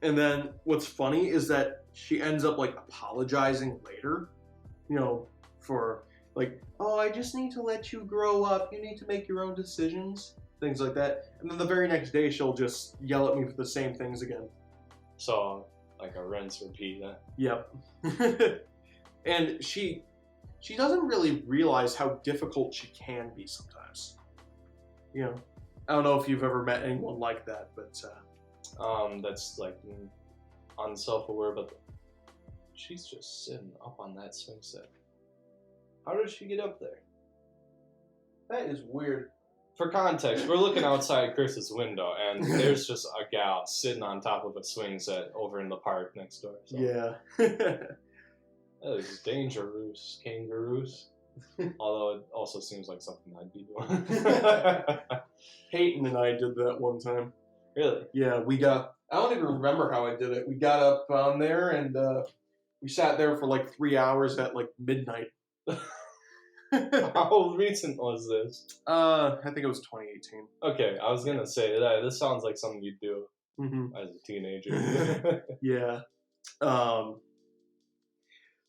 And then what's funny is that she ends up like apologizing later, you know, for like, oh, I just need to let you grow up. You need to make your own decisions, things like that. And then the very next day, she'll just yell at me for the same things again. So like a rinse, repeat. Yep. And she doesn't really realize how difficult she can be sometimes. You know, I don't know if you've ever met anyone like that, but that's like unself-aware, but she's just sitting up on that swing set. How did she get up there? That is weird. For context, we're looking outside Chris's window, and there's just a gal sitting on top of a swing set over in the park next door. So. Yeah. That is dangerous, kangaroos. Although it also seems like something I'd be doing. Peyton and I did that one time. Really? Yeah, I don't even remember how I did it. We got up on there and we sat there for like 3 hours at like midnight. How recent was this? I think it was 2018. Okay, I was gonna say that this sounds like something you'd do as a teenager. Yeah.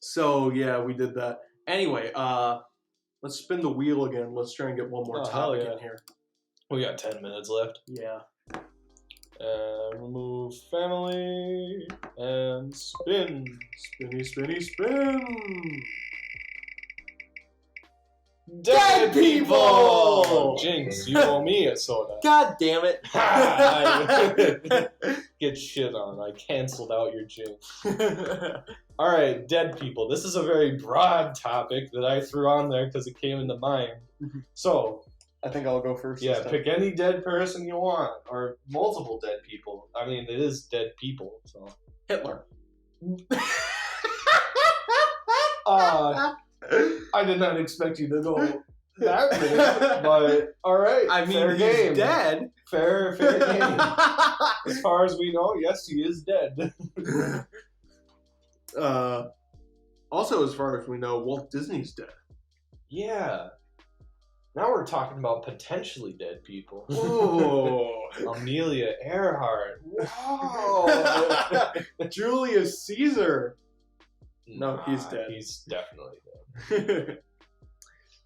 So yeah, we did that. Anyway, let's spin the wheel again. Let's try and get one more topic in here. We got 10 minutes left. Yeah. Remove family and spin. Spinny, spinny, spin. Dead people! Jinx, you owe me a soda. God damn it. Get shit on. I canceled out your jinx. Alright, dead people. This is a very broad topic that I threw on there because it came into mind. So, I think I'll go first. yeah, pick any dead person you want, or multiple dead people. I mean, it is dead people, so. Hitler. I did not expect you to go that big, but alright. I mean, fair he's game. dead. Fair game. As far as we know, yes, he is dead. Also, as far as we know, Walt Disney's dead. Yeah. Now we're talking about potentially dead people. Oh. Amelia Earhart. Whoa. Julius Caesar. No, he's dead. He's definitely dead.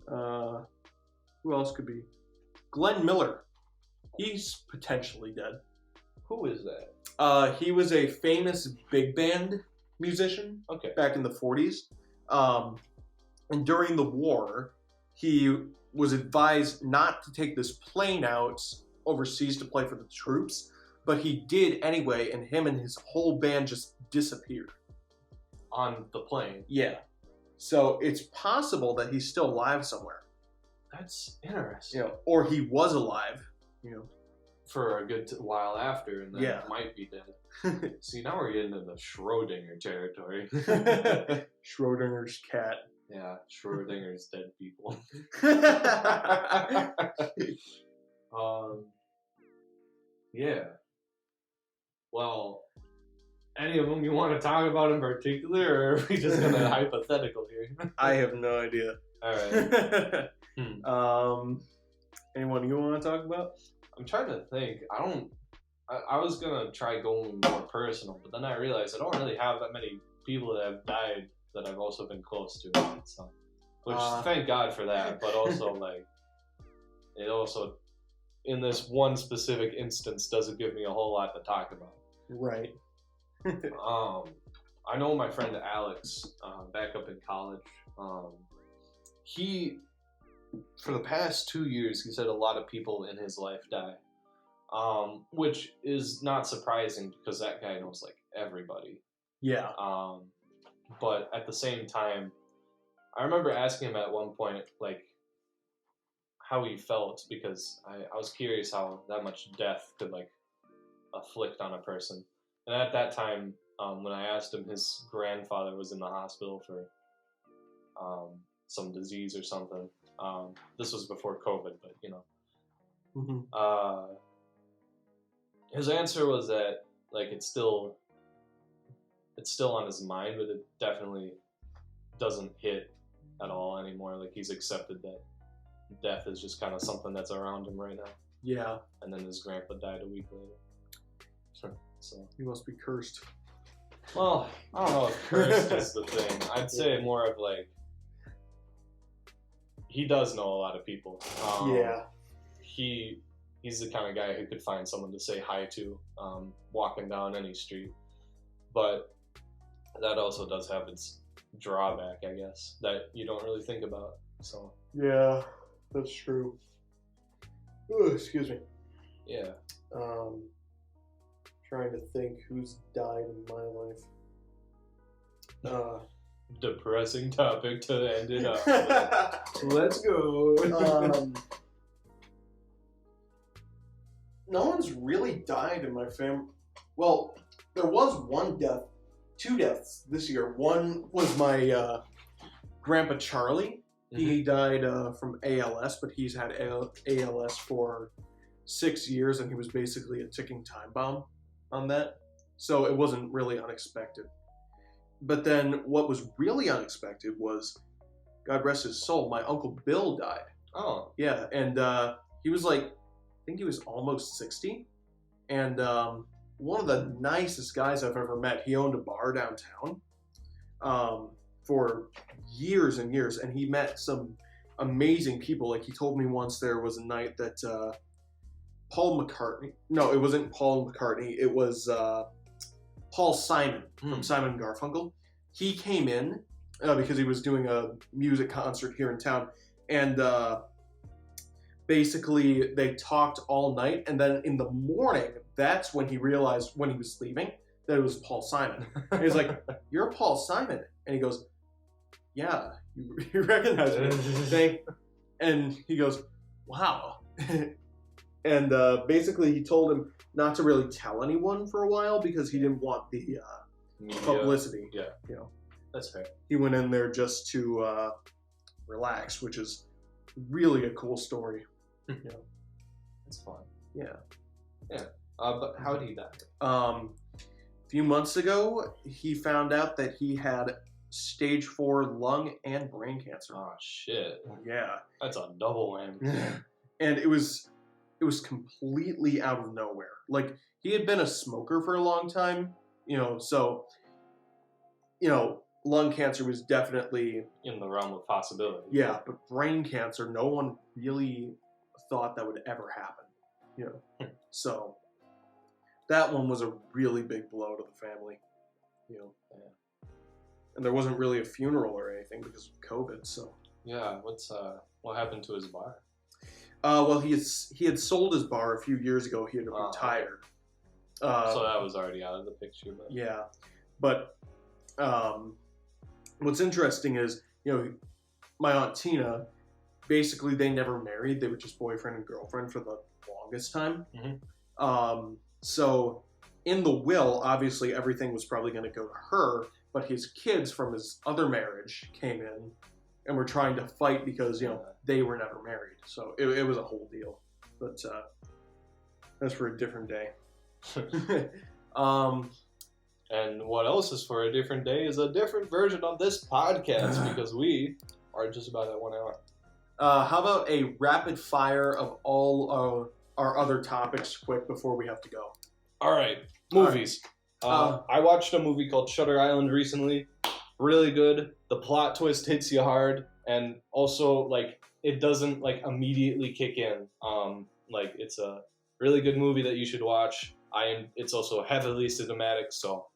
Who else could be? Glenn Miller. He's potentially dead. Who is that? He was a famous big band musician back in the 40s. And during the war, he was advised not to take this plane out overseas to play for the troops, but he did anyway, and him and his whole band just disappeared. On the plane? Yeah. So it's possible that he's still alive somewhere. That's interesting. You know, or he was alive, you know. For a good while after, and then might be dead. See, now we're getting into Schrodinger territory. Schrodinger's cat. Yeah, Schrodinger's dead people. Yeah. Well, any of them you want to talk about in particular, or are we just gonna hypothetical here? I have no idea. All right. Anyone you want to talk about? I'm trying to think. I was gonna try going more personal, but then I realized I don't really have that many people that have died that I've also been close to. So, which thank God for that. But also like, it also, in this one specific instance, doesn't give me a whole lot to talk about. Right. I know my friend Alex, back up in college. He, for the past 2 years, he's had a lot of people in his life die. Which is not surprising because that guy knows like everybody. Yeah. But at the same time, I remember asking him at one point like how he felt, because I was curious how that much death could like afflict on a person. And at that time, when I asked him, his grandfather was in the hospital for some disease or something. This was before COVID, but you know. Mm-hmm. His answer was that like it's still on his mind, but it definitely doesn't hit at all anymore. Like he's accepted that death is just kind of something that's around him right now. Yeah. And then his grandpa died a week later. So he must be cursed. Well, I don't know if cursed is the thing. I'd say more of like he does know a lot of people. Yeah. He's the kind of guy who could find someone to say hi to, walking down any street. But that also does have its drawback, I guess, that you don't really think about. So yeah, that's true. Ooh, excuse me. Yeah. Trying to think who's died in my life. Depressing topic to end it up. Let's go. No one's really died in my family. Well, there was two deaths this year. One was my Grandpa Charlie. He died from ALS, but he's had ALS for 6 years, and he was basically a ticking time bomb on that. So it wasn't really unexpected. But then what was really unexpected was, God rest his soul, my Uncle Bill died. Oh. Yeah, and he was like, I think he was almost 60. And one of the nicest guys I've ever met. He owned a bar downtown for years and years, and he met some amazing people. Like, he told me once there was a night that Paul McCartney, no, it wasn't Paul McCartney, it was Paul Simon from Simon and Garfunkel. He came in because he was doing a music concert here in town, and basically they talked all night, and then in the morning, that's when he realized, when he was leaving, that it was Paul Simon. And he's like, "You're Paul Simon," and he goes, "Yeah, you recognize me." And he goes, "Wow." And basically he told him not to really tell anyone for a while because he didn't want the publicity. Yeah. You know, that's fair. He went in there just to relax, which is really a cool story. You know, That's fun. yeah. But how did he die? A few months ago, he found out that he had stage 4 lung and brain cancer. Oh shit. Yeah. That's a double whammy. And it was completely out of nowhere. Like, he had been a smoker for a long time, so lung cancer was definitely in the realm of possibility. Yeah, but brain cancer, no one really thought that would ever happen. So that one was a really big blow to the family. Yeah. And there wasn't really a funeral or anything because of COVID. So yeah, what happened to his bar? Well, he had sold his bar a few years ago. He had retired. So that was already out of the picture. But. Yeah, but what's interesting is, my Aunt Tina, basically they never married. They were just boyfriend and girlfriend for the longest time. Mm-hmm. So in the will, obviously everything was probably going to go to her, but his kids from his other marriage came in and were trying to fight because, they were never married. So it was a whole deal. But that's for a different day. And what else is for a different day is a different version of this podcast because we are just about at 1 hour. How about a rapid fire of all our other topics quick before we have to go? All right, movies. I watched a movie called Shutter Island recently. Really good. The plot twist hits you hard, and also it doesn't immediately kick in. It's a really good movie that you should watch. It's also heavily cinematic, so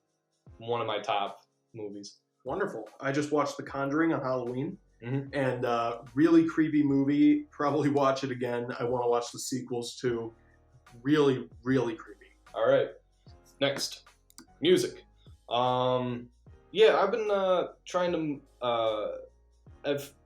one of my top movies. Wonderful. I just watched The Conjuring on Halloween, mm-hmm. and really creepy movie. Probably watch it again. I want to watch the sequels too. Really, really creepy. All right. Next, music. I've been trying to.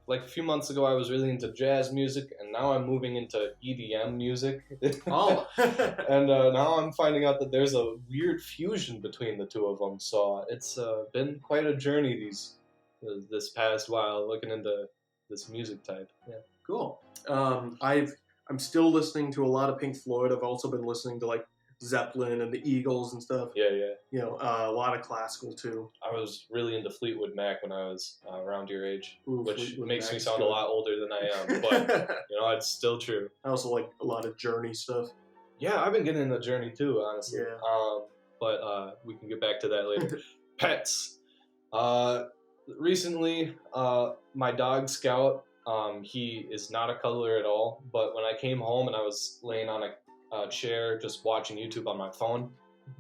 A few months ago, I was really into jazz music, and now I'm moving into EDM music. Oh. And now I'm finding out that there's a weird fusion between the two of them. So it's been quite a journey this past while looking into this music type. Yeah. Cool. I'm still listening to a lot of Pink Floyd. I've also been listening to Zeppelin and the Eagles and stuff. Yeah. A lot of classical too. I was really into Fleetwood Mac when I was around your age, which Fleetwood makes me Mac's sound good. a lot older than I am, but it's still true. I also like a lot of Journey stuff. Yeah, I've been getting into Journey too, honestly. Yeah. But we can get back to that later. Pets. Recently, my dog Scout, he is not a cuddler at all, but when I came home and I was laying on a chair just watching YouTube on my phone,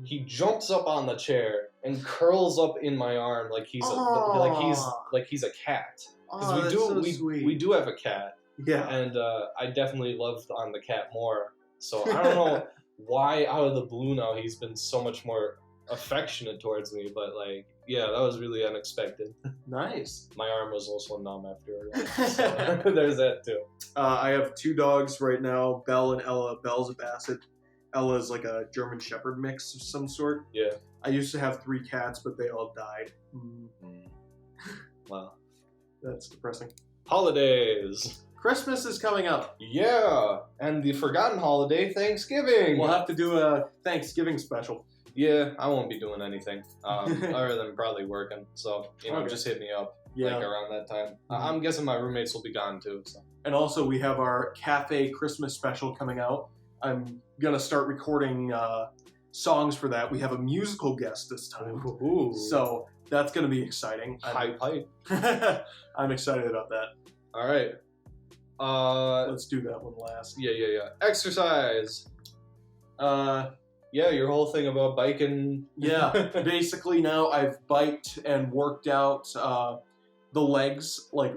he jumps up on the chair and curls up in my arm like he's a cat. Because we do have a cat. Yeah. And I definitely love on the cat more. So I don't know why out of the blue now he's been so much more affectionate towards me, but that was really unexpected. Nice. My arm was also numb after a while, so there's that too. I have 2 dogs right now, Belle and Ella. Belle's a Basset. Ella's like a German Shepherd mix of some sort. Yeah. I used to have 3 cats, but they all died. Wow. That's depressing. Holidays. Christmas is coming up. Yeah, and the forgotten holiday, Thanksgiving. We'll have to do a Thanksgiving special. Yeah, I won't be doing anything other than probably working. So, Okay. just hit me up Yeah. like around that time. Mhm. I'm guessing my roommates will be gone too. So. And also, we have our C.A.F.E Christmas special coming out. I'm gonna start recording songs for that. We have a musical guest this time, Ooh. so that's gonna be exciting. High pipe. I'm excited about that. All right. Let's do that one last. Yeah. Exercise. Yeah, your whole thing about biking. Yeah, basically now I've biked and worked out the legs like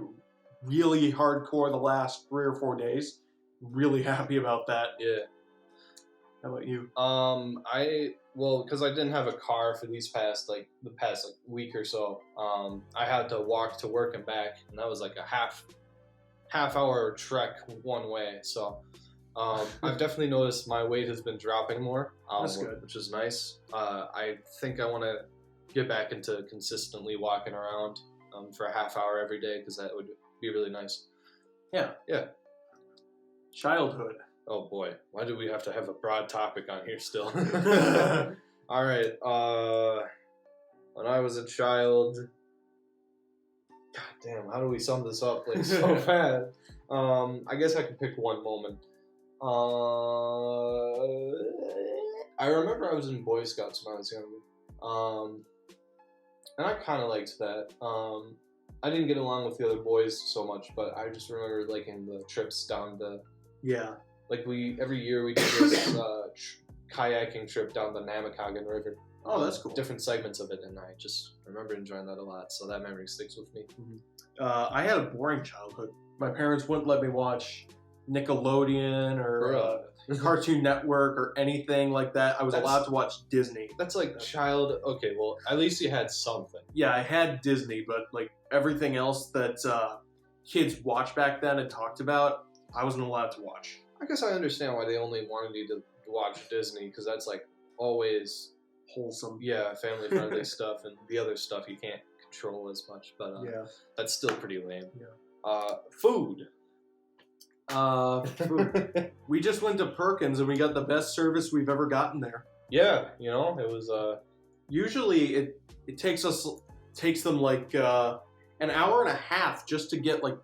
really hardcore the last 3 or 4 days. Really happy about that. Yeah. How about you? Because I didn't have a car for the past week or so. I had to walk to work and back, and that was like a half hour trek one way. So I've definitely noticed my weight has been dropping more. That's good. Which is nice. I think I want to get back into consistently walking around for a half hour every day, because that would be really nice. Yeah. Childhood. Oh boy, why do we have to have a broad topic on here still? All right. When I was a child, god damn, how do we sum this up like so bad? I guess I can pick one moment. I remember I was in Boy Scouts when I was younger, and I kind of liked that. I didn't get along with the other boys so much, but I just remember liking the trips down the. Yeah. Like every year we did this kayaking trip down the Namakagon River. Oh, that's cool. Different segments of it, and I just remember enjoying that a lot. So that memory sticks with me. I had a boring childhood. My parents wouldn't let me watch Nickelodeon or Cartoon Network or anything like that. I was allowed to watch Disney. That's like okay, well, at least you had something. Yeah, I had Disney, but like everything else that kids watched back then and talked about, I wasn't allowed to watch. I guess I understand why they only wanted you to watch Disney, because that's like always wholesome. Yeah, family friendly stuff, and the other stuff you can't control as much. But that's still pretty lame. Yeah. Food. Food. We just went to Perkins and we got the best service we've ever gotten there. Yeah, it was. Usually it takes them like an hour and a half just to get like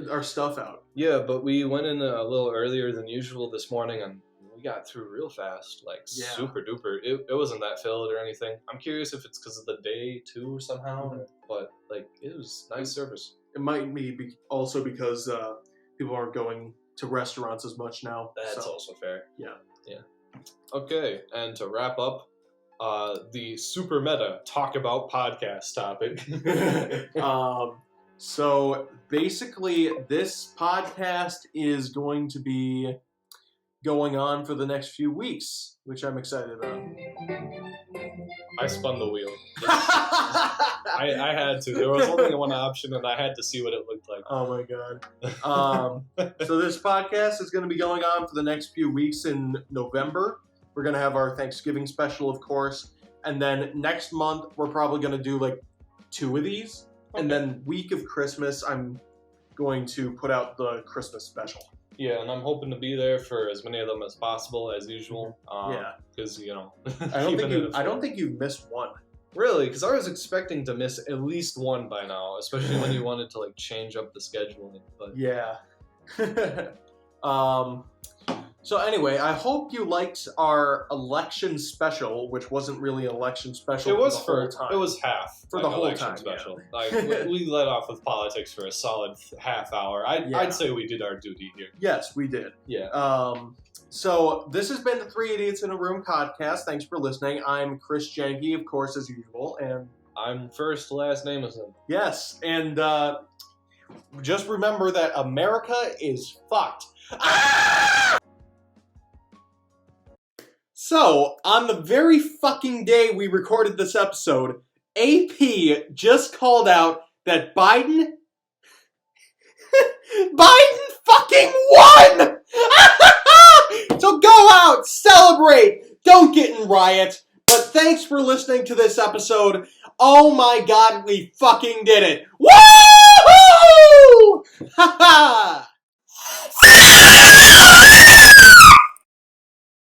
our stuff out. Yeah, but we went in a little earlier than usual this morning, and we got through real fast, like super duper. It wasn't that filled or anything. I'm curious if it's because of the day too somehow, but like it was nice service. It might be also because people aren't going to restaurants as much now. That's also fair. Yeah. Okay, and to wrap up, the super meta talk about podcast topic. So basically, this podcast is going to be going on for the next few weeks, which I'm excited about. I spun the wheel. I had to. There was only one option, and I had to see what it looked like. Oh my god. So this podcast is going to be going on for the next few weeks in November. We're going to have our Thanksgiving special, of course. And then next month, we're probably going to do like 2 of these. Okay. And then week of Christmas, I'm going to put out the Christmas special. Yeah, and I'm hoping to be there for as many of them as possible, as usual. Because I don't think you've missed one. Really? Because I was expecting to miss at least one by now, especially when you wanted to like change up the scheduling. But yeah. So anyway, I hope you liked our election special, which wasn't really an election special. It was for the whole time. It was half for the whole time special. Yeah. Like we let off with politics for a solid half hour. I'd say we did our duty here. Yes, we did. Yeah. So this has been the 3 Idiots in a Room podcast. Thanks for listening. I'm Chris Jahnke, of course, as usual, and I'm first. Last name is him. Yes, and just remember that America is fucked. Ah! So, on the very fucking day we recorded this episode, AP just called out that Biden fucking won! So go out, celebrate, don't get in riot. But thanks for listening to this episode. Oh my god, we fucking did it. Woo!